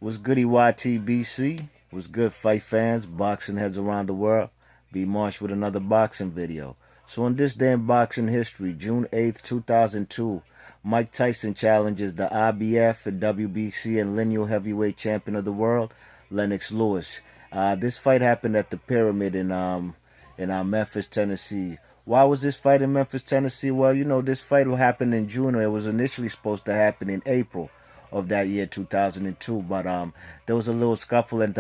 What's goody YTBC? What's good fight fans, boxing heads around the world? B Marsh with another boxing video. So on this day in boxing history, June 8th, 2002, Mike Tyson challenges the IBF and WBC and Lineal Heavyweight Champion of the world, Lennox Lewis. This fight happened at the Pyramid in Memphis, Tennessee. Why was this fight in Memphis, Tennessee? Well, this fight will happen in June. It was initially supposed to happen in April of that year 2002, but there was a little scuffle and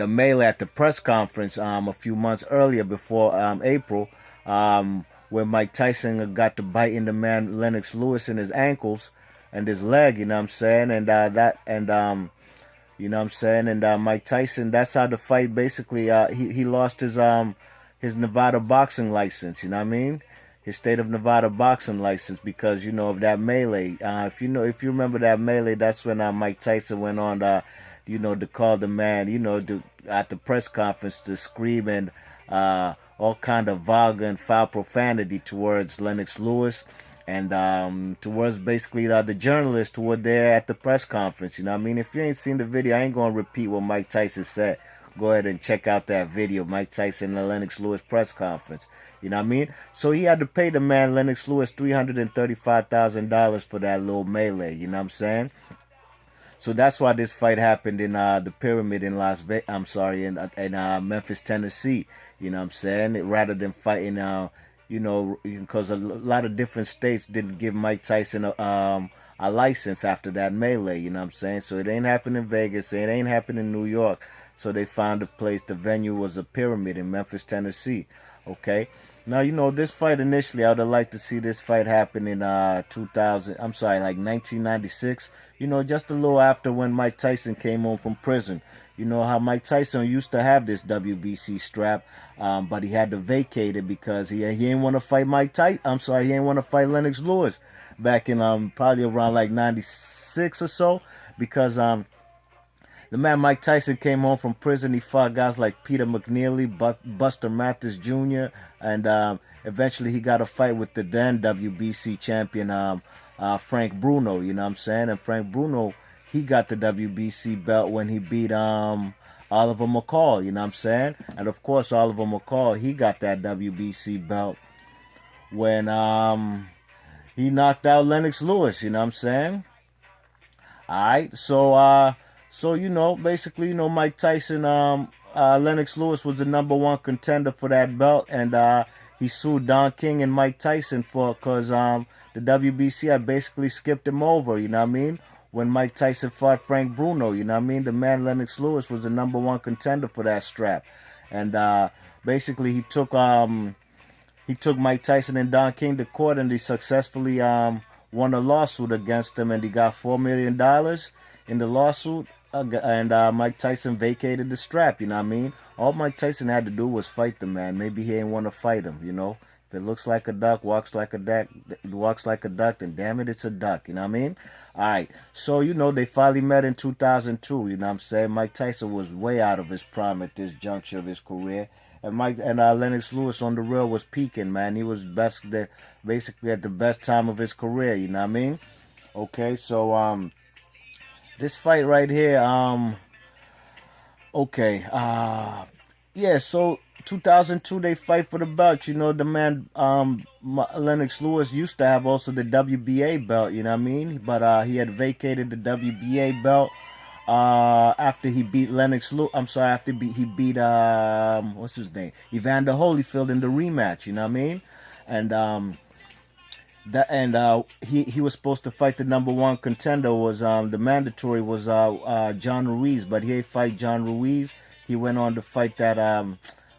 a melee at the press conference a few months earlier before April, where Mike Tyson got to biting the man Lennox Lewis in his ankles and his leg, you know what I'm saying, and Mike Tyson, that's how the fight basically he lost his Nevada boxing license, you know what I mean? His state of Nevada boxing license because of that melee. If you remember that melee, that's when Mike Tyson went on to call the man at the press conference to scream and all kind of vulgar and foul profanity towards Lennox Lewis and towards basically the journalists who were there at the press conference. You know what I mean? If you ain't seen the video, I ain't gonna repeat what Mike Tyson said. Go ahead and check out that video, Mike Tyson and the Lennox Lewis press conference. You know what I mean? So he had to pay the man Lennox Lewis $335,000 for that little melee. You know what I'm saying? So that's why this fight happened in the Pyramid in in Memphis, Tennessee. You know what I'm saying? Rather than fighting, because a lot of different states didn't give Mike Tyson a license after that melee. You know what I'm saying? So it ain't happened in Vegas. It ain't happened in New York. So they found a place. The venue was a Pyramid in Memphis, Tennessee. Okay. Now, this fight initially, I would have liked to see this fight happen in 1996. Just a little after when Mike Tyson came home from prison. You know how Mike Tyson used to have this WBC strap, but he had to vacate it because he didn't want to fight he didn't want to fight Lennox Lewis back in probably around like 96 or so because the man Mike Tyson came home from prison. He fought guys like Peter McNeely, Buster Mathis Jr., and eventually he got a fight with the then WBC champion Frank Bruno. You know what I'm saying? And Frank Bruno, he got the WBC belt when he beat Oliver McCall. You know what I'm saying? And of course, Oliver McCall, he got that WBC belt when he knocked out Lennox Lewis. You know what I'm saying? All right, so basically, Mike Tyson, Lennox Lewis was the #1 contender for that belt, and he sued Don King and Mike Tyson because the WBC had basically skipped him over. You know what I mean? When Mike Tyson fought Frank Bruno, you know what I mean? The man Lennox Lewis was the #1 contender for that strap, and basically he took Mike Tyson and Don King to court, and he successfully won a lawsuit against him, and he got $4 million in the lawsuit. And Mike Tyson vacated the strap, you know what I mean? All Mike Tyson had to do was fight the man. Maybe he didn't want to fight him, If it looks like a duck, walks like a duck, then damn it, it's a duck, you know what I mean? All right, so, they finally met in 2002, you know what I'm saying? Mike Tyson was way out of his prime at this juncture of his career. And Lennox Lewis on the real was peaking, man. He was basically at the best time of his career, you know what I mean? Okay, so, this fight right here, so 2002 they fight for the belt. The man Lennox Lewis used to have also the WBA belt, you know what I mean? But he had vacated the WBA belt after he beat Lennox Lewis. After he beat what's his name? Evander Holyfield in the rematch, you know what I mean? And he was supposed to fight the #1 contender. Was the mandatory was John Ruiz, but he ain't fight John Ruiz. He went on to fight that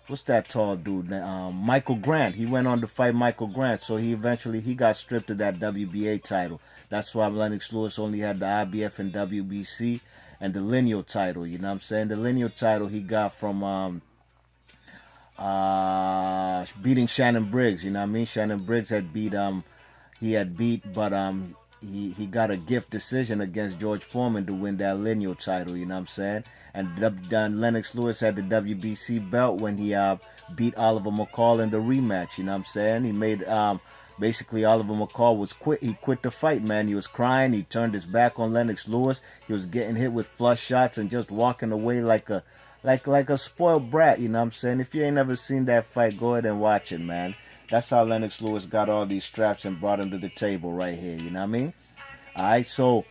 what's that tall dude? Michael Grant. He went on to fight Michael Grant, so he got stripped of that WBA title. That's why Lennox Lewis only had the IBF and WBC and the Lineal title. You know what I'm saying? The Lineal title he got from beating Shannon Briggs. You know what I mean? Shannon Briggs had beat but he got a gift decision against George Foreman to win that Lineal title, you know what I'm saying? And Lennox Lewis had the WBC belt when he beat Oliver McCall in the rematch, you know what I'm saying? He made Basically, all of them were called was quit. He quit the fight, man. He was crying. He turned his back on Lennox Lewis. He was getting hit with flush shots and just walking away like a spoiled brat. You know what I'm saying? If you ain't never seen that fight, go ahead and watch it, man. That's how Lennox Lewis got all these straps and brought him to the table right here. You know what I mean? All right, so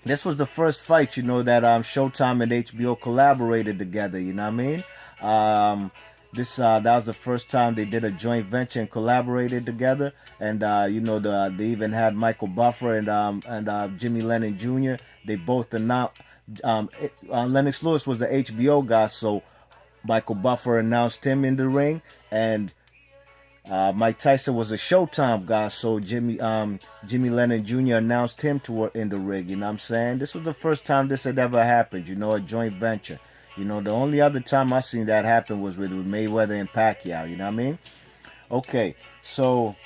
this was the first fight, you know, that Showtime and HBO collaborated together. You know what I mean? That was the first time they did a joint venture and collaborated together. And you know, they even had Michael Buffer and Jimmy Lennon Jr. They both announced. Lennox Lewis was the HBO guy, so Michael Buffer announced him in the ring, and Mike Tyson was a Showtime guy, so Jimmy Lennon Jr. announced him in the ring. You know what I'm saying? This was the first time this had ever happened. You know, a joint venture. You know, the only other time I seen that happen was with Mayweather and Pacquiao. You know what I mean? Okay, so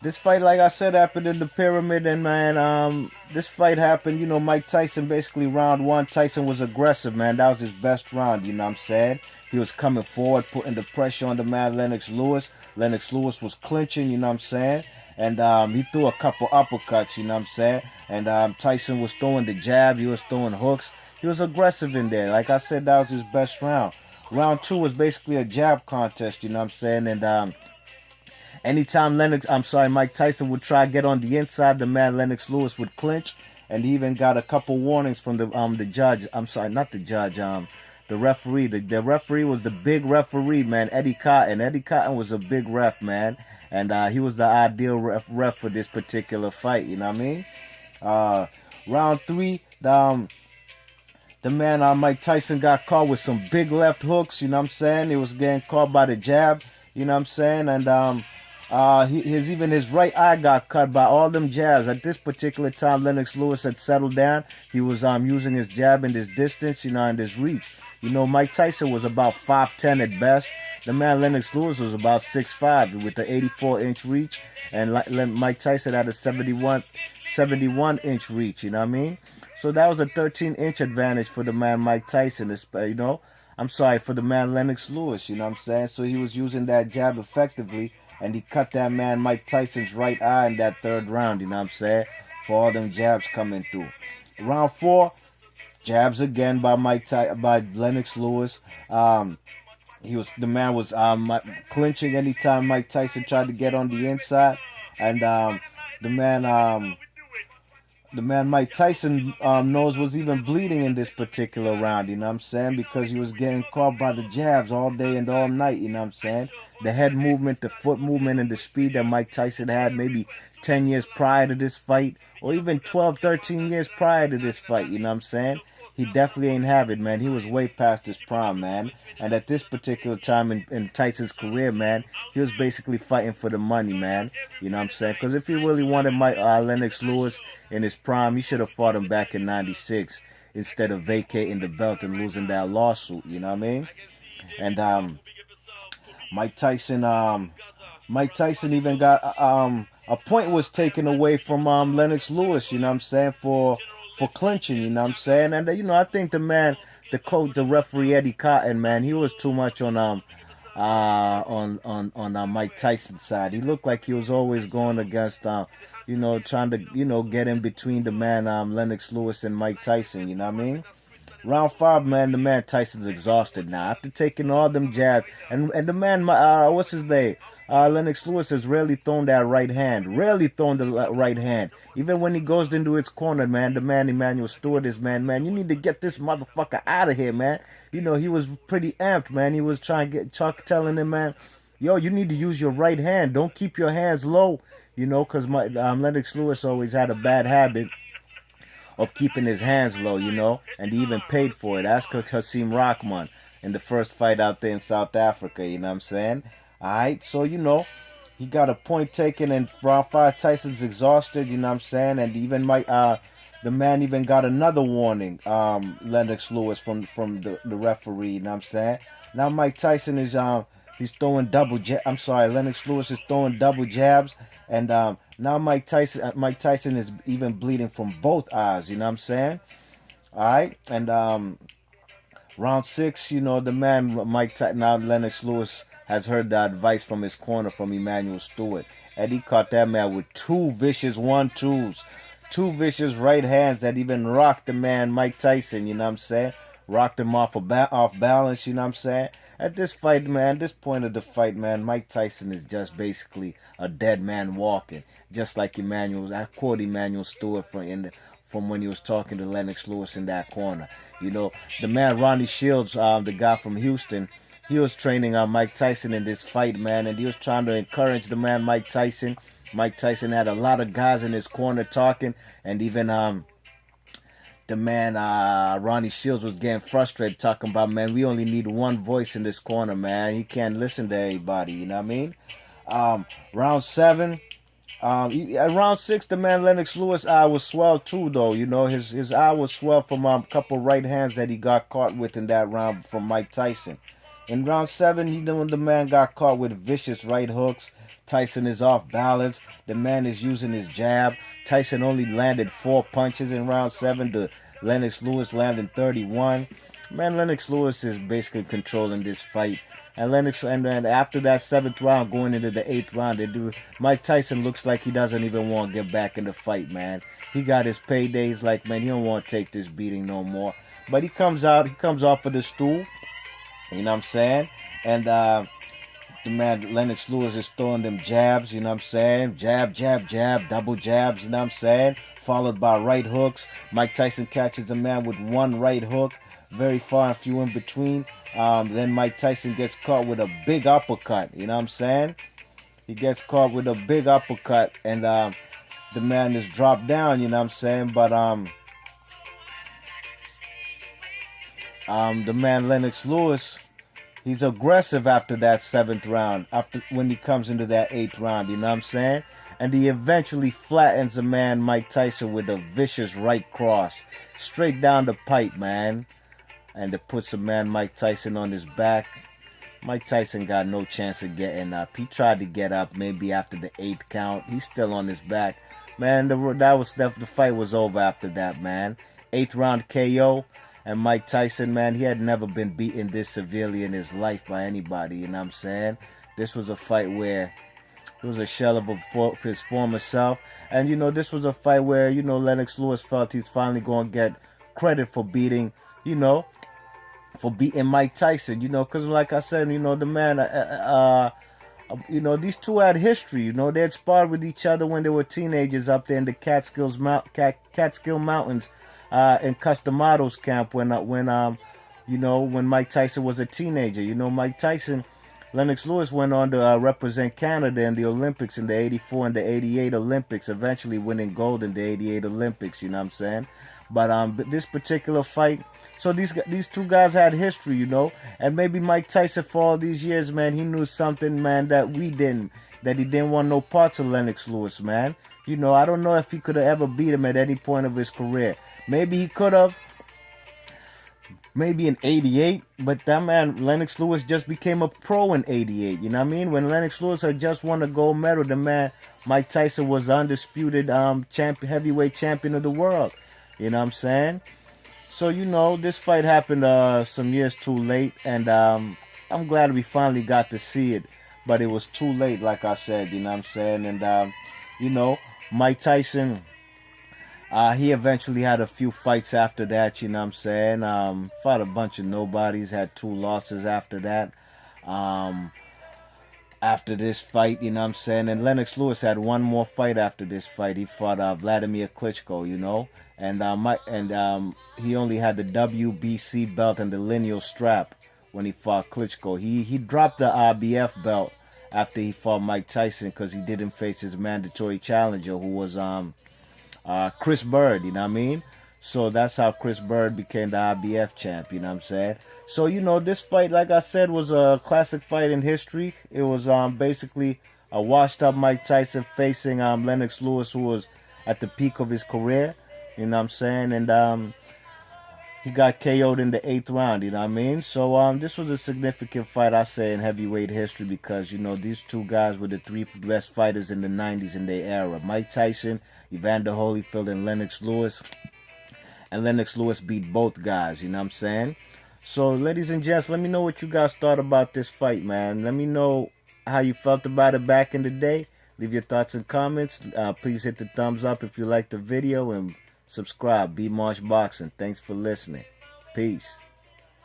this fight, like I said, happened in the Pyramid, and man, this fight happened, you know, Mike Tyson, basically round one, Tyson was aggressive, man. That was his best round, you know what I'm saying? He was coming forward, putting the pressure on the man, Lennox Lewis. Lennox Lewis was clinching, you know what I'm saying? And he threw a couple uppercuts, you know what I'm saying? And Tyson was throwing the jab, he was throwing hooks. He was aggressive in there. Like I said, that was his best round. Round two was basically a jab contest, you know what I'm saying? And anytime Mike Tyson would try to get on the inside, the man Lennox Lewis would clinch, and he even got a couple warnings from the judge. I'm sorry, not the judge. The referee. The referee was the big referee, man, Eddie Cotton. Eddie Cotton was a big ref, man, and he was the ideal ref for this particular fight. You know what I mean? Round three, the man Mike Tyson got caught with some big left hooks. You know what I'm saying? He was getting caught by the jab. You know what I'm saying? And his right eye got cut by all them jabs. At this particular time, Lennox Lewis had settled down. He was using his jab and his distance, you know, and his reach. You know, Mike Tyson was about 5'10" at best. The man Lennox Lewis was about 6'5" with the 84-inch reach, and Mike Tyson had a 71-inch reach. You know what I mean? So that was a 13-inch advantage for the man Mike Tyson. You know, I'm sorry, for the man Lennox Lewis. You know what I'm saying? So he was using that jab effectively. And he cut that man Mike Tyson's right eye in that third round, you know what I'm saying? For all them jabs coming through. Round four, jabs again by by Lennox Lewis. The man was clinching anytime Mike Tyson tried to get on the inside. And the man Mike Tyson nose was even bleeding in this particular round, you know what I'm saying? Because he was getting caught by the jabs all day and all night, you know what I'm saying? The head movement, the foot movement, and the speed that Mike Tyson had maybe 10 years prior to this fight, or even 12, 13 years prior to this fight, you know what I'm saying? He definitely ain't have it, man. He was way past his prime, man. And at this particular time in Tyson's career, man, he was basically fighting for the money, man. You know what I'm saying? Because if he really wanted Lennox Lewis in his prime, he should have fought him back in 96 instead of vacating the belt and losing that lawsuit, you know what I mean? And Mike Tyson even got a point was taken away from Lennox Lewis, you know what I'm saying, for clinching, you know what I'm saying? And you know, I think the man, the referee Eddie Cotton, man, he was too much on Mike Tyson's side. He looked like he was always going against you know, trying to, you know, get in between the man Lennox Lewis and Mike Tyson, you know what I mean? Round five, man, the man Tyson's exhausted now after taking all them jabs. And the man, what's his name? Lennox Lewis has rarely thrown that right hand. Rarely thrown the right hand. Even when he goes into his corner, man, the man Emmanuel Stewart is, man, you need to get this motherfucker out of here, man. You know, he was pretty amped, man. He was trying to telling him, man, yo, you need to use your right hand. Don't keep your hands low, you know, because Lennox Lewis always had a bad habit of keeping his hands low, you know, and he even paid for it. Ask Hasim Rahman in the first fight out there in South Africa, you know what I'm saying? All right, so, you know, he got a point taken, and round five, Tyson's exhausted, you know what I'm saying? And even the man even got another warning, Lennox Lewis, from the referee, you know what I'm saying? Now Mike Tyson is he's throwing Lennox Lewis is throwing double jabs, and now Mike Tyson is even bleeding from both eyes, you know what I'm saying? All right, and round six, you know, the man now Lennox Lewis has heard the advice from his corner from Emmanuel Stewart. Eddie caught that man with 2 vicious 1-2s. 2 vicious right hands that even rocked the man Mike Tyson, you know what I'm saying? Rocked him off balance, you know what I'm saying? At this fight, man, this point of the fight, man, Mike Tyson is just basically a dead man walking. Just like Emmanuel, I quote Emmanuel Stewart from when he was talking to Lennox Lewis in that corner. You know, the man Ronnie Shields, the guy from Houston, he was training Mike Tyson in this fight, man, and he was trying to encourage the man Mike Tyson. Mike Tyson had a lot of guys in his corner talking, and even the man Ronnie Shields was getting frustrated, talking about, man, we only need one voice in this corner, man. He can't listen to everybody, you know what I mean? Round 7. At round 6, the man Lennox Lewis' eye was swelled too, though. You know, his eye was swelled from a couple right hands that he got caught with in that round from Mike Tyson. In round 7, the man got caught with vicious right hooks. Tyson is off balance. The man is using his jab. Tyson only landed 4 punches in round 7. The Lennox Lewis landed 31. Man, Lennox Lewis is basically controlling this fight. And then after that 7th round, going into the 8th round, Mike Tyson looks like he doesn't even want to get back in the fight, man. He got his paydays, like, man, he don't want to take this beating no more. But he comes off of the stool, you know what I'm saying? And the man Lennox Lewis is throwing them jabs, you know what I'm saying? Jab, jab, jab, double jabs, you know what I'm saying? Followed by right hooks. Mike Tyson catches the man with 1 right hook, very far and few in between. Then Mike Tyson gets caught with a big uppercut, you know what I'm saying? He gets caught with a big uppercut, and the man is dropped down, you know what I'm saying? But the man Lennox Lewis, he's aggressive after that 7th round, when he comes into that 8th round, you know what I'm saying? And he eventually flattens the man Mike Tyson with a vicious right cross, straight down the pipe, man. And it puts the man Mike Tyson on his back. Mike Tyson got no chance of getting up. He tried to get up maybe after the 8th count. He's still on his back. Man, the fight was over after that, man. 8th round KO. And Mike Tyson, man, he had never been beaten this severely in his life by anybody, you know what I'm saying? This was a fight where it was a shell of his former self. And, you know, this was a fight where, you know, Lennox Lewis felt he's finally going to get credit for beating, you know, for beating Mike Tyson, you know, because like I said, you know, the man, you know, these two had history, you know, they had sparred with each other when they were teenagers up there in the Catskill Mountains in Customado's camp when you know, when Mike Tyson was a teenager. You know, Mike Tyson, Lennox Lewis went on to represent Canada in the Olympics in the 84 and the 88 Olympics, eventually winning gold in the 88 Olympics, you know what I'm saying? But this particular fight, so these two guys had history, you know, and maybe Mike Tyson for all these years, man, he knew something, man, that we didn't, that he didn't want no parts of Lennox Lewis, man. You know, I don't know if he could have ever beat him at any point of his career. Maybe he could have, maybe in 88, but that man, Lennox Lewis, just became a pro in 88, you know what I mean? When Lennox Lewis had just won a gold medal, the man, Mike Tyson, was the undisputed heavyweight champion of the world, you know what I'm saying? So, you know, this fight happened some years too late, and I'm glad we finally got to see it, but it was too late, like I said, you know what I'm saying? And, you know, Mike Tyson, he eventually had a few fights after that, you know what I'm saying? Fought a bunch of nobodies, had 2 losses after that. After this fight, you know what I'm saying? And Lennox Lewis had one more fight after this fight. He fought Vladimir Klitschko, you know? And he only had the WBC belt and the lineal strap when he fought Klitschko. He dropped the IBF belt after he fought Mike Tyson because he didn't face his mandatory challenger, who was Chris Bird, you know what I mean? So that's how Chris Bird became the IBF champ, you know what I'm saying? So, you know, this fight, like I said, was a classic fight in history. It was basically a washed-up Mike Tyson facing Lennox Lewis, who was at the peak of his career, you know what I'm saying? And he got KO'd in the 8th round, you know what I mean? So this was a significant fight, I say, in heavyweight history because, you know, these two guys were the 3 best fighters in the 90s in their era. Mike Tyson, Evander Holyfield, and Lennox Lewis. And Lennox Lewis beat both guys, you know what I'm saying? So, ladies and gents, let me know what you guys thought about this fight, man. Let me know how you felt about it back in the day. Leave your thoughts and comments. Please hit the thumbs up if you liked the video and subscribe. B Marsh Boxing. Thanks for listening. Peace.